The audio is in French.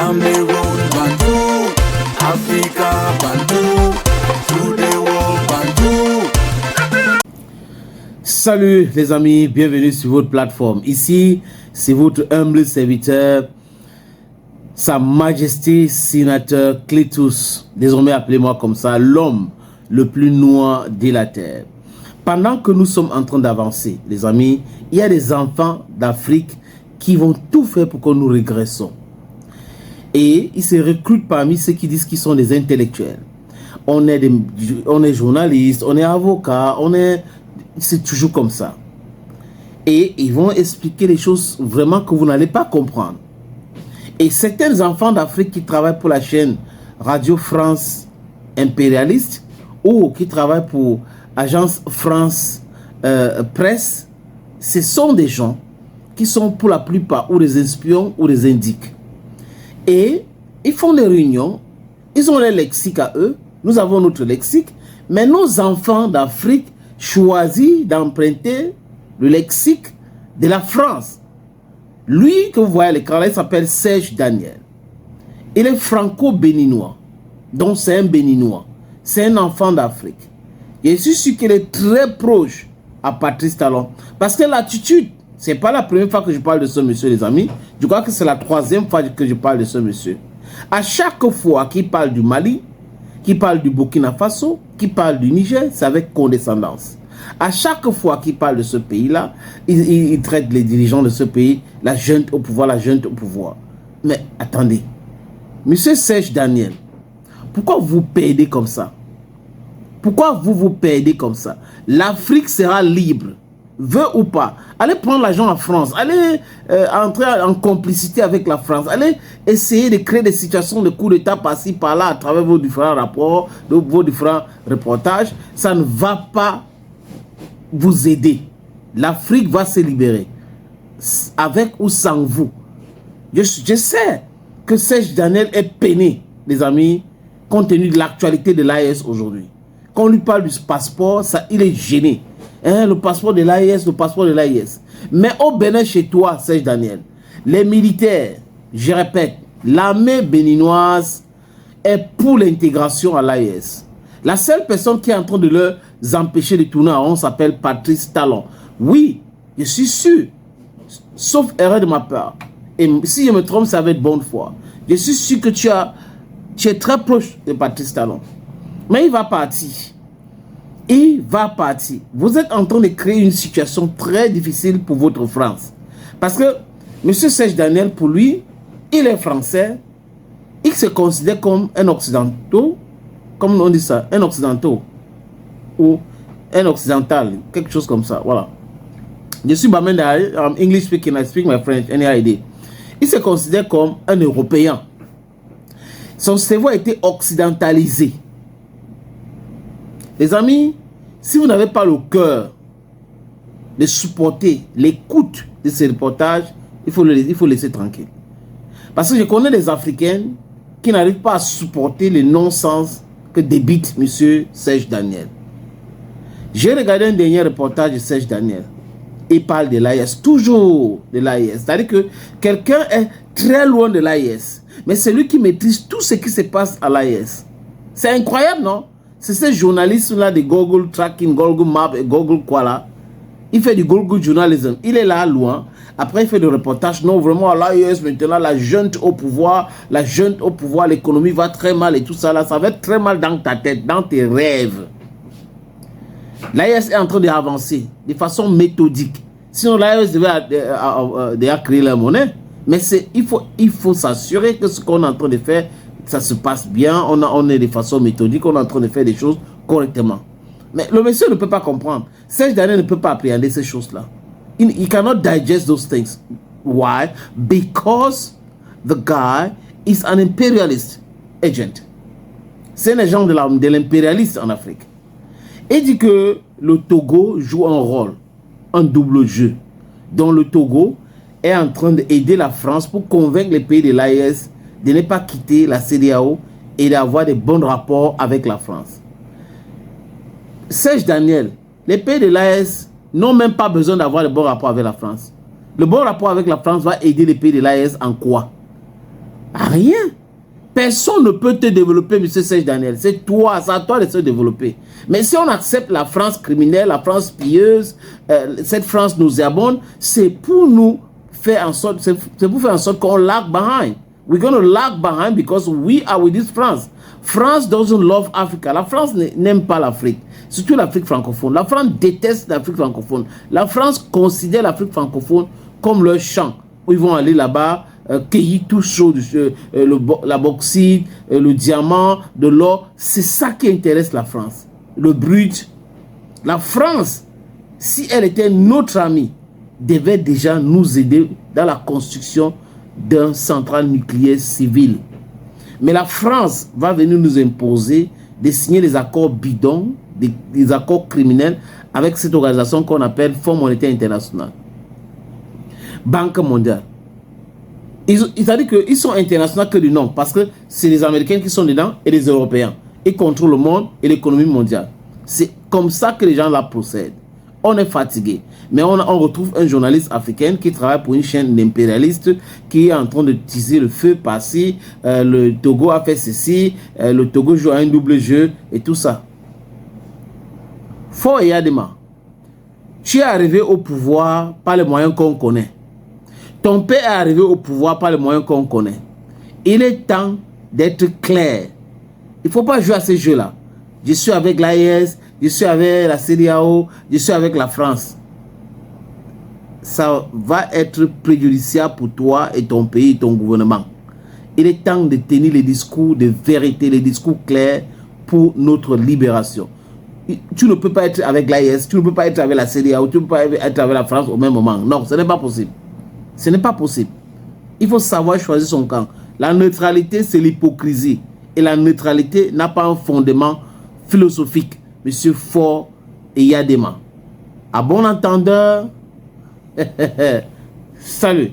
Cameroon, Bantou, Africa, Bantou, to the world, Bantou. Salut les amis, bienvenue sur votre plateforme. Ici, c'est votre humble serviteur, Sa Majesté Sénateur Clétus, désormais appelez-moi comme ça, l'homme le plus noir de la terre. Pendant que nous sommes en train d'avancer, les amis, il y a des enfants d'Afrique qui vont tout faire pour que nous régressons. Et ils se recrutent parmi ceux qui disent qu'ils sont des intellectuels. On est journaliste, on est avocat, c'est toujours comme ça. Et ils vont expliquer des choses vraiment que vous n'allez pas comprendre. Et certains enfants d'Afrique qui travaillent pour la chaîne Radio France impérialiste ou qui travaillent pour Agence France Presse, ce sont des gens qui sont pour la plupart ou des espions ou des indiques. Et ils font des réunions, ils ont leur lexique à eux, nous avons notre lexique, mais nos enfants d'Afrique choisissent d'emprunter le lexique de la France. Lui que vous voyez à l'écran, il s'appelle Serge Daniel. Il est franco-béninois, donc c'est un béninois, c'est un enfant d'Afrique. Et je suis sûr qu'il est très proche à Patrice Talon. Parce que l'attitude, c'est pas la première fois que je parle de ce monsieur, les amis. Je crois que c'est la troisième fois que je parle de ce monsieur. À chaque fois qu'il parle du Mali, qu'il parle du Burkina Faso, qu'il parle du Niger, c'est avec condescendance. À chaque fois qu'il parle de ce pays-là, il traite les dirigeants de ce pays, la junte au pouvoir, la junte au pouvoir. Mais attendez, monsieur Serge Daniel, pourquoi vous perdez comme ça? Pourquoi vous perdez comme ça? L'Afrique sera libre, veut ou pas. Allez prendre l'argent en France, allez entrer en complicité avec la France, allez essayer de créer des situations de coup d'État par-ci, par-là, à travers vos différents rapports, vos différents reportages. Ça ne va pas vous aider. L'Afrique va se libérer, avec ou sans vous. Je sais que Serge Daniel est peiné, les amis, compte tenu de l'actualité de l'AES aujourd'hui. Quand on lui parle du passeport, ça, il est gêné. Hein, le passeport de l'AES, le passeport de l'AES. Mais au Bénin, chez toi, Serge Daniel, les militaires, je répète, l'armée béninoise est pour l'intégration à l'AES. La seule personne qui est en train de leur empêcher de tourner en rond s'appelle Patrice Talon. Oui, je suis sûr, sauf erreur de ma part. Et si je me trompe, ça va être bonne foi. Je suis sûr que tu es très proche de Patrice Talon. Mais il va partir. Il va partir. Vous êtes en train de créer une situation très difficile pour votre France. Parce que M. Serge Daniel, pour lui, il est français. Il se considère comme un occidental. Comme on dit ça, un occidental. Ou un occidental. Quelque chose comme ça. Voilà. Je suis Bamenda, I'm English speaking, I speak my French, any idea. Il se considère comme un Européen. Son cerveau a été occidentalisé. Les amis, si vous n'avez pas le cœur de supporter l'écoute de ces reportages, il faut laisser tranquille. Parce que je connais des Africains qui n'arrivent pas à supporter le non-sens que débite M. Serge Daniel. J'ai regardé un dernier reportage de Serge Daniel. Il parle de l'AES, toujours de l'AES. C'est-à-dire que quelqu'un est très loin de l'AES, mais c'est lui qui maîtrise tout ce qui se passe à l'AES. C'est incroyable, non? C'est ces journalistes-là de Google Tracking, Google Maps et Google quoi là. Il fait du Google Journalism. Il est là, loin. Après, il fait des reportages. Non, vraiment, à l'AES, maintenant, la junte au pouvoir, l'économie va très mal et tout ça là. Ça va être très mal dans ta tête, dans tes rêves. L'AES est en train d'avancer de façon méthodique. Sinon, l'AES devait créer la monnaie. Mais il faut s'assurer que ce qu'on est en train de faire, ça se passe bien, on est de façon méthodique, on est en train de faire des choses correctement. Mais le monsieur ne peut pas comprendre. Serge Daniel ne peut pas appréhender ces choses-là. He cannot digest those things. Why? Because the guy is an imperialist agent. C'est un agent de l'impérialiste en Afrique. Il dit que le Togo joue un rôle, un double jeu, dont le Togo est en train d'aider la France pour convaincre les pays de l'AES de ne pas quitter la CEDEAO et d'avoir de bons rapports avec la France. Serge Daniel, les pays de l'AES n'ont même pas besoin d'avoir de bons rapports avec la France. Le bon rapport avec la France va aider les pays de l'AES en quoi? Rien. Personne ne peut te développer, M. Serge Daniel. C'est toi, c'est à toi de se développer. Mais si on accepte la France criminelle, la France pilleuse, cette France nauséabonde, c'est pour nous faire en sorte, c'est pour faire en sorte qu'on lag behind. We're going to lag behind because we are with this France. France doesn't love Africa. La France n'aime pas l'Afrique, surtout l'Afrique francophone. La France déteste l'Afrique francophone. La France considère l'Afrique francophone comme leur champ, où ils vont aller là-bas, cueillir tout chaud, la bauxite, le diamant, de l'or. C'est ça qui intéresse la France. Le brut. La France, si elle était notre amie, devait déjà nous aider dans la construction d'un central nucléaire civil. Mais la France va venir nous imposer de signer des accords bidons, des accords criminels avec cette organisation qu'on appelle Fonds monétaire international, Banque mondiale. C'est-à-dire qu'ils sont internationaux que du nom, parce que c'est les Américains qui sont dedans et les Européens. Ils contrôlent le monde et l'économie mondiale. C'est comme ça que les gens là procèdent. On est fatigué. Mais on retrouve un journaliste africain qui travaille pour une chaîne impérialiste qui est en train de teaser le feu par-ci. Le Togo a fait ceci. Le Togo joue à un double jeu et tout ça. Faure Eyadema, tu es arrivé au pouvoir par les moyens qu'on connaît. Ton père est arrivé au pouvoir par les moyens qu'on connaît. Il est temps d'être clair. Il ne faut pas jouer à ces jeux-là. Je suis avec l'AES, je suis avec la CEDEAO, je suis avec la France. Ça va être préjudiciable pour toi et ton pays et ton gouvernement. Il est temps de tenir les discours de vérité, les discours clairs pour notre libération. Tu ne peux pas être avec l'AES, tu ne peux pas être avec la CEDEAO, tu ne peux pas être avec la France au même moment. Non, ce n'est pas possible. Ce n'est pas possible. Il faut savoir choisir son camp. La neutralité, c'est l'hypocrisie. Et la neutralité n'a pas un fondement philosophique. Monsieur Faure Eyadema. À bon entendeur, salut.